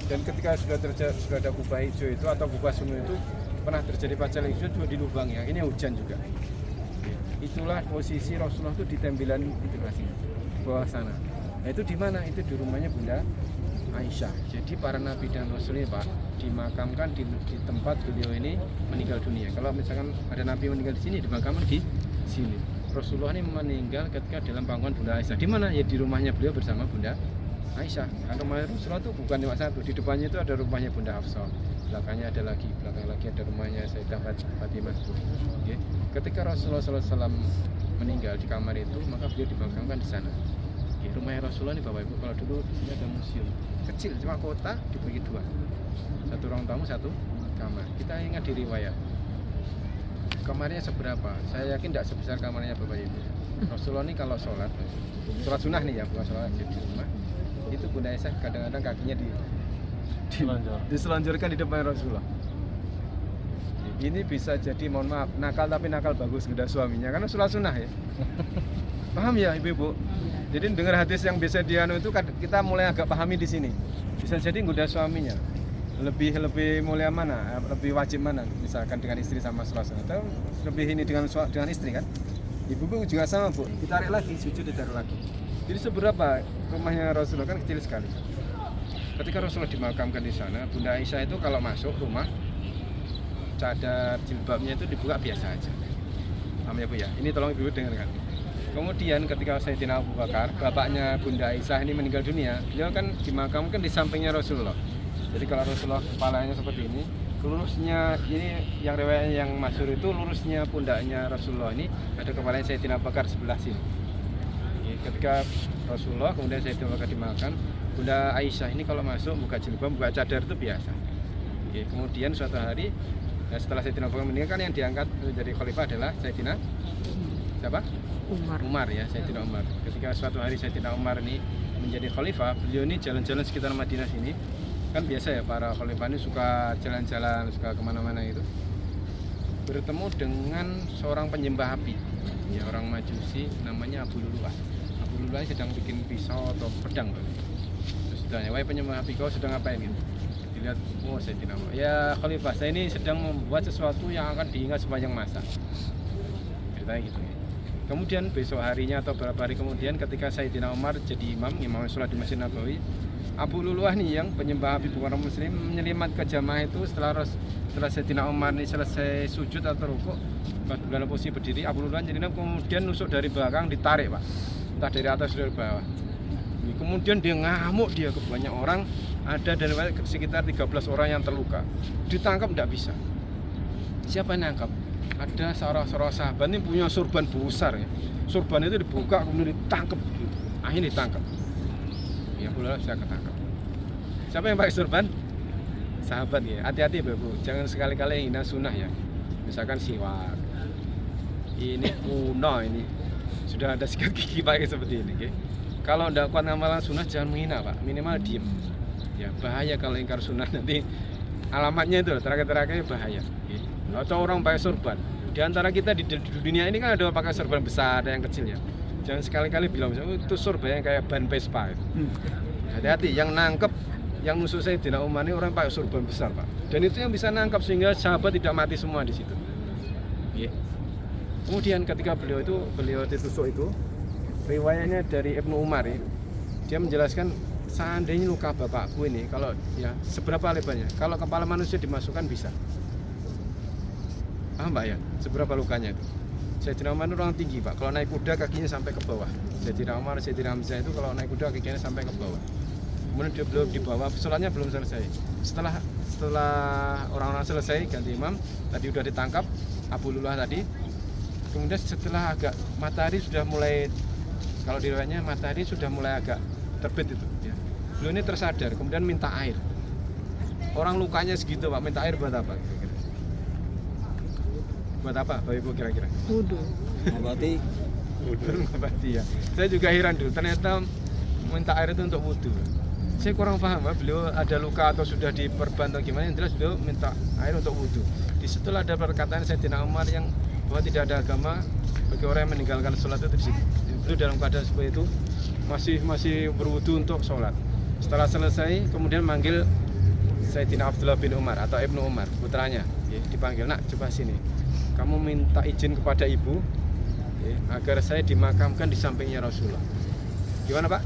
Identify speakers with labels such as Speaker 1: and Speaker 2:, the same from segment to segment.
Speaker 1: Dan ketika sudah ada kubah hijau itu atau kubah sunu itu pernah terjadi pacal hijau juga di lubangnya. Ini hujan juga. Itulah posisi Rasulullah itu di tembelan itu kasih bawah sana. Nah, itu di mana? Itu di rumahnya Bunda Aisyah. Jadi para nabi dan rasul ini Pak dimakamkan di tempat beliau ini meninggal dunia. Kalau misalkan ada nabi meninggal di sini, dimakamkan di sini. Rasulullah ini meninggal ketika dalam pangkuan Bunda Aisyah. Di mana? Ya di rumahnya beliau bersama Bunda Aisyah. Karena rumah Rasulullah itu bukan cuma satu. Di depannya itu ada rumahnya Bunda Hafsah. Belakangnya ada lagi, belakang lagi ada rumahnya Sayyidah Fatimah. Okay. Ketika Rasulullah SAW meninggal di kamar itu, maka beliau dimakamkan di sana. Okay. Rumahnya Rasulullah ini Bapak Ibu, kalau dulu di sini ada museum kecil, cuma kota dibagi dua. Satu ruang tamu, satu kamar. Kita ingat di riwayat. Kamarnya seberapa? Saya yakin tidak sebesar kamarnya Bapak Ibu. Rasulullah ini kalau sholat sunnah nih ya, bukan sholat di rumah. Itu Bunda Aisyah kadang-kadang kakinya diselonjorkan di depan Rasulullah. Ini bisa jadi, mohon maaf, nakal tapi nakal bagus kepada suaminya, karena sholat sunnah ya. Paham ya ibu-ibu? Jadi dengar hadis yang biasa dianu itu kita mulai agak pahami di sini. Bisa jadi goda suaminya. Lebih mulia mana? Lebih wajib mana? Misalkan dengan istri sama sholat sunnah, atau lebih ini dengan istri kan? Ibu-ibu juga sama Bu. Ditarik lagi, sujud ditarik lagi. Jadi seberapa rumahnya Rasulullah kan kecil sekali. Ketika Rasulullah dimakamkan di sana, Bunda Aisyah itu kalau masuk rumah, cadar jilbabnya itu dibuka biasa aja. Paham ya Bu ya? Ini tolong ibu dengarkan. Kemudian ketika Sayyidina Abu Bakar, bapaknya Bunda Aisyah ini meninggal dunia, beliau kan dimakamkan di sampingnya Rasulullah. Jadi kalau Rasulullah kepalanya seperti ini, lurusnya ini yang riwayat yang masyhur itu lurusnya pundaknya Rasulullah ini ada kepalanya Sayyidina Abu Bakar sebelah sini. Ketika Rasulullah kemudian Sayyidina Abu Bakar dimakan, Bunda Aisyah ini kalau masuk buka jilbab, buka cadar itu biasa. Kemudian suatu hari setelah Sayyidina Abu Bakar meninggal kan yang diangkat menjadi khalifah adalah Sayyidina siapa? Umar ya, Sayyidina Umar. Ketika suatu hari Sayyidina Umar ini menjadi khalifah, beliau ini jalan-jalan sekitar Madinah sini. Kan biasa ya para khalifah ini suka jalan-jalan, suka kemana-mana itu. Bertemu dengan seorang penyembah api, ya orang Majusi namanya Abu Lulu'ah. Abu Lulu'ah sedang bikin pisau atau pedang. Terus ditanya, wahai penyembah api, kau sedang ngapain gitu? Dilihat, oh Sayyidina Umar, ya khalifah, saya ini sedang membuat sesuatu yang akan diingat sepanjang masa. Ceritanya gitu ya. Kemudian besok harinya atau beberapa hari kemudian ketika Sayyidina Umar jadi imam sholat di Masjid Nabawi, Abu Lulu'ah nih yang penyembah api bukan orang muslim menyelimat ke jamaah itu setelah Sayyidina Umar ini selesai sujud atau rukuk dalam posisi berdiri, Abu Lulu'ah jadi kemudian nusuk dari belakang ditarik Pak, entah dari atas atau dari bawah. Kemudian dia ngamuk dia ke banyak orang, ada dari sekitar 13 orang yang terluka, ditangkap tidak bisa. Siapa yang nangkap? Ada seorang sahabat ini punya sorban besar ya. Sorban itu dibuka kemudian ditangkap, akhirnya ditangkap. Ya boleh saya ketangkap. Siapa yang pakai sorban? Sahabat ya. Hati-hati Bu, jangan sekali-kali hina sunnah ya. Misalkan siwak. Ini kuno ini. Sudah ada sikat gigi pakai seperti ini, okay? Kalau tidak kuat amalan sunnah jangan menghina Pak, minimal diem. Ya bahaya kalau ingkar sunnah, nanti alamatnya itu terakhir-terakhir bahaya. Okay? Atau orang pakai sorban. Di antara kita di dunia ini kan ada pakai sorban besar, ada yang kecil ya. Jangan sekali-kali bilang itu sorban yang kayak ban Vespa. Hati-hati, yang nangkep, yang nusuk Sayyidina Umar ini orang pakai sorban besar Pak. Dan itu yang bisa nangkep sehingga sahabat tidak mati semua di situ. Okay? Kemudian ketika beliau ditusuk itu, riwayatnya dari Ibnu Umar ini, dia menjelaskan seandainya luka bapakku ini kalau ya seberapa lebarnya, kalau kepala manusia dimasukkan bisa. Paham Pak ya? Seberapa lukanya itu? Sayyidina Umar itu orang tinggi Pak, kalau naik kuda kakinya sampai ke bawah. Sayyidina Umar, Sayyidina Hamzah itu kalau naik kuda kakinya sampai ke bawah. Kemudian dia belum di bawah, sholatnya belum selesai. Setelah orang-orang selesai ganti imam, tadi udah ditangkap Abu Lulu'ah tadi. Kemudian setelah agak matahari sudah mulai, kalau di riwayatnya matahari sudah mulai agak terbit itu ya. Beliau ini tersadar, kemudian minta air. Orang lukanya segitu Pak, minta air buat apa? Buat apa Bapak Ibu kira-kira?
Speaker 2: Wudu.
Speaker 1: Mengobati ya. Saya juga heran dulu, ternyata minta air itu untuk wudu. Saya kurang paham Pak, beliau ada luka atau sudah diperban atau gimana, yang jelas beliau minta air untuk wudu. Di situ ada perkataan Sayyidina Umar yang bahwa tidak ada agama bagi orang yang meninggalkan sholat itu dalam keadaan seperti itu masih berwudu untuk sholat. Setelah selesai kemudian manggil Sayyidina Abdullah bin Umar atau Ibnu Umar, putranya, ya, dipanggil, nak coba sini, kamu minta izin kepada ibu, ya, agar saya dimakamkan di sampingnya Rasulullah. Gimana Pak?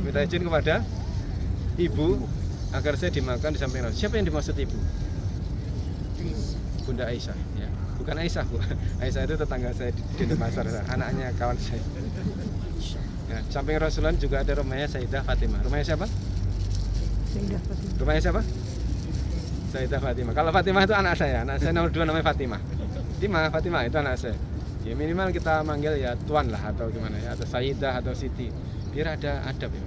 Speaker 1: Minta izin kepada ibu agar saya dimakamkan di samping Rasulullah. Siapa yang dimaksud ibu? Bunda Aisyah, ya. Bukan Aisyah, Bu. Aisyah itu tetangga saya di Denpasar, anaknya kawan saya. Ya, samping Rasulullah juga ada rumahnya Sayyidah Fatimah. Rumahnya siapa?
Speaker 2: Sayyidah Fatimah.
Speaker 1: Rumahnya siapa? Sayyidah Fatimah. Kalau Fatimah itu anak saya nomor 2 namanya Fatimah. Fatimah itu anak saya. Ya minimal kita manggil ya tuan lah atau gimana ya, atau Sayyidah atau Siti. Biar ada adab ya.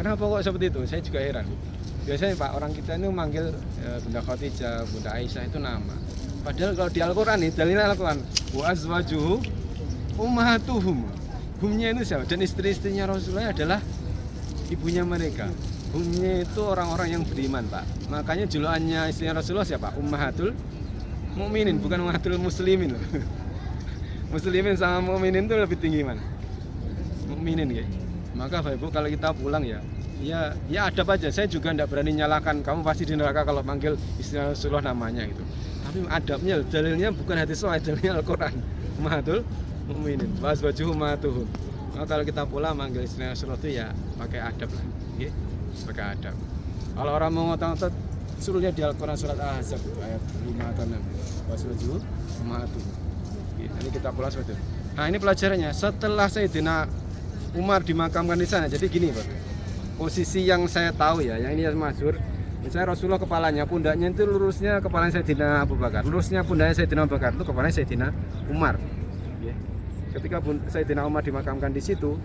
Speaker 1: Kenapa kok seperti itu? Saya juga heran. Biasanya Pak, orang kita ini manggil Bunda Khadijah, Bunda Aisyah itu nama. Padahal kalau di Al-Qur'an nih, dalilnya Al-Qur'an, wa azwajuhu ummahatuhum. Humnya itu siapa? Dan istri-istrinya Rasulullah adalah ibunya mereka. Humnya itu orang-orang yang beriman, Pak. Makanya julukannya istrinya Rasulullah siapa? Ummahatul Mukminin, bukan Ummahatul Muslimin. Muslimin sama mukminin itu lebih tinggi mana? Mukminin ya. Maka Bapak Ibu kalau kita pulang ya adab aja. Saya juga tidak berani nyalakan kamu pasti di neraka kalau manggil istrinya Rasulullah namanya gitu. Tapi adabnya, dalilnya bukan hadis sahih, dalilnya Al-Qur'an. Ummahatul Mukminin, waswajuhum ummahatuhum. Maka kalau kita pulang manggil istrinya Rasulullah itu ya pakai adab lah, nggih. Pakai adab. Kalau orang mau ngotot-ngotot suruh lihat di Al-Qur'an surat Al-Ahzab ayat 5 atau 6. Waswajuhum ummahatuhum. Ini kita pulang seperti itu. Nah, ini pelajarannya. Setelah Sayyidina Umar dimakamkan di sana. Jadi gini, Pak. Posisi yang saya tahu ya, yang ini masyhur. Misalnya Rasulullah kepalanya, pundaknya itu lurusnya kepalanya Sayyidina Abu Bakar. Lurusnya pundaknya Sayyidina Abu Bakar itu kepalanya Sayyidina Umar. Ketika Sayyidina Umar dimakamkan di situ,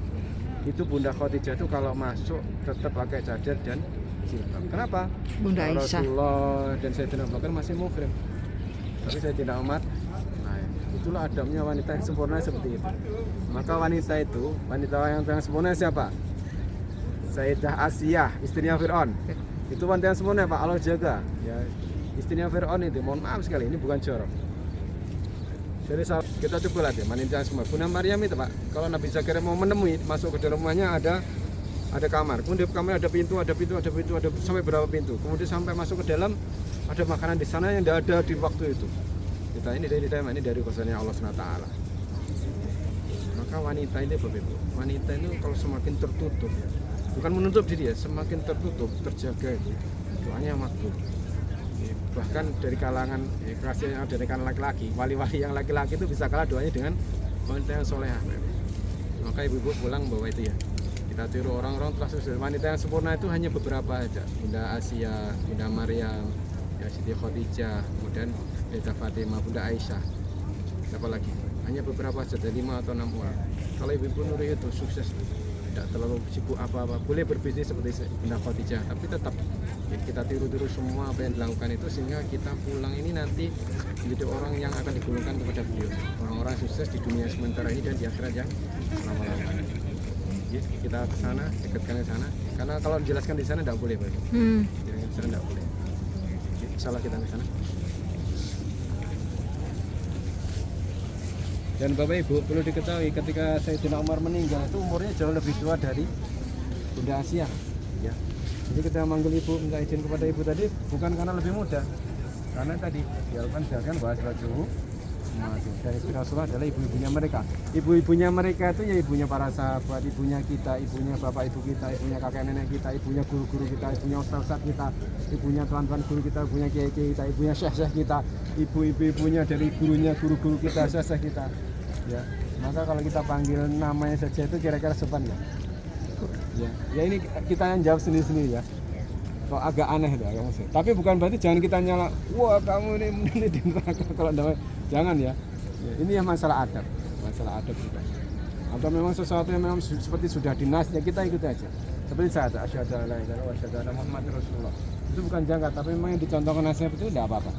Speaker 1: itu Bunda Khadijah itu kalau masuk tetap pakai cadar dan jilbab. Kenapa?
Speaker 2: Bunda Aisyah.
Speaker 1: Rasulullah dan Sayyidina Abu Bakar masih muhrim. Tapi Sayyidina Umar, nah itulah adabnya wanita yang sempurna seperti itu. Maka wanita yang sempurna siapa? Sayyidah Asiyah, istrinya Fir'aun. Itu wanita yang sempurna Pak, Allah jaga. Ya, istrinya Fir'aun itu, mohon maaf sekali, ini bukan jorok. Jadi kita coba lihat ya, wanita semua. Bunda Maryam itu Pak, kalau Nabi Zakaria mau menemui, masuk ke dalam rumahnya ada kamar. Kemudian di kamar ada pintu, ada sampai berapa pintu. Kemudian sampai masuk ke dalam ada makanan di sana yang tidak ada di waktu itu. Kita ini dari kuasanya Allah SWT. Maka wanita ini Bapak Ibu, wanita ini kalau semakin tertutup, bukan menutup diri ya, semakin tertutup, terjaga itu, doanya makbul. Bahkan dari kalangan dari kalangan laki-laki, wali-wali yang laki-laki itu bisa kalah doanya dengan wanita yang solehah. Maka ibu-ibu pulang bawa itu ya, kita tiru orang-orang telah sukses. Wanita yang sempurna itu hanya beberapa aja. Bunda Asia, Bunda Maryam, ya Siti Khadijah, kemudian Sayyidah Fatimah, Bunda Aisyah. Siapa lagi? Hanya beberapa saja, 5 atau 6 orang. Kalau ibu-ibu nuri itu sukses, tidak terlalu sibuk apa-apa, boleh berbisnis seperti Bunda Khadijah, tapi tetap ya, kita tiru-tiru semua apa yang dilakukan itu sehingga kita pulang ini nanti menjadi orang yang akan digolongkan kepada beliau, orang-orang sukses di dunia sementara ini dan di akhirat yang selama-lamanya. Ya, kita ke sana, dekatkan ke sana, karena kalau dijelaskan di sana tidak boleh, Pak. Di sana tidak boleh. Salah kita ke sana. Dan Bapak Ibu perlu diketahui ketika Sayyidina Umar meninggal itu umurnya jauh lebih tua dari Bunda Asia, ya. Jadi kita manggil ibu, minta izin kepada ibu tadi bukan karena lebih muda, karena tadi dilakukan jelaskan bahwa Rasulullah dan istri Rasulullah adalah ibu-ibunya mereka. Ibu-ibunya mereka itu ya ibunya para sahabat, ibunya kita, ibunya bapak ibu kita, ibunya kakek nenek kita, ibunya guru-guru kita, ibunya ustaz-ustaz kita, ibunya tuan-tuan guru kita, ibunya kiai-kiai kita, ibunya syekh-syekh kita, ibu-ibunya dari gurunya guru-guru kita, syekh-syekh kita. Ya, maka kalau kita panggil namanya saja itu kira-kira sopan ya. Ya ini kita yang jawab sendiri-sendiri ya. Kok agak aneh ya, tapi bukan berarti jangan kita nyala. Wah kamu ini di neraka kalau enggak, jangan ya. Ini yang masalah adab kita. Atau memang sesuatu yang memang seperti sudah dinas ya kita ikut aja. Seperti saya asyhadu an la ilaha illallah wa asyhadu anna Muhammadar Rasulullah. Itu bukan jangka, tapi memang yang dicontohkan nasib itu tidak apa-apa.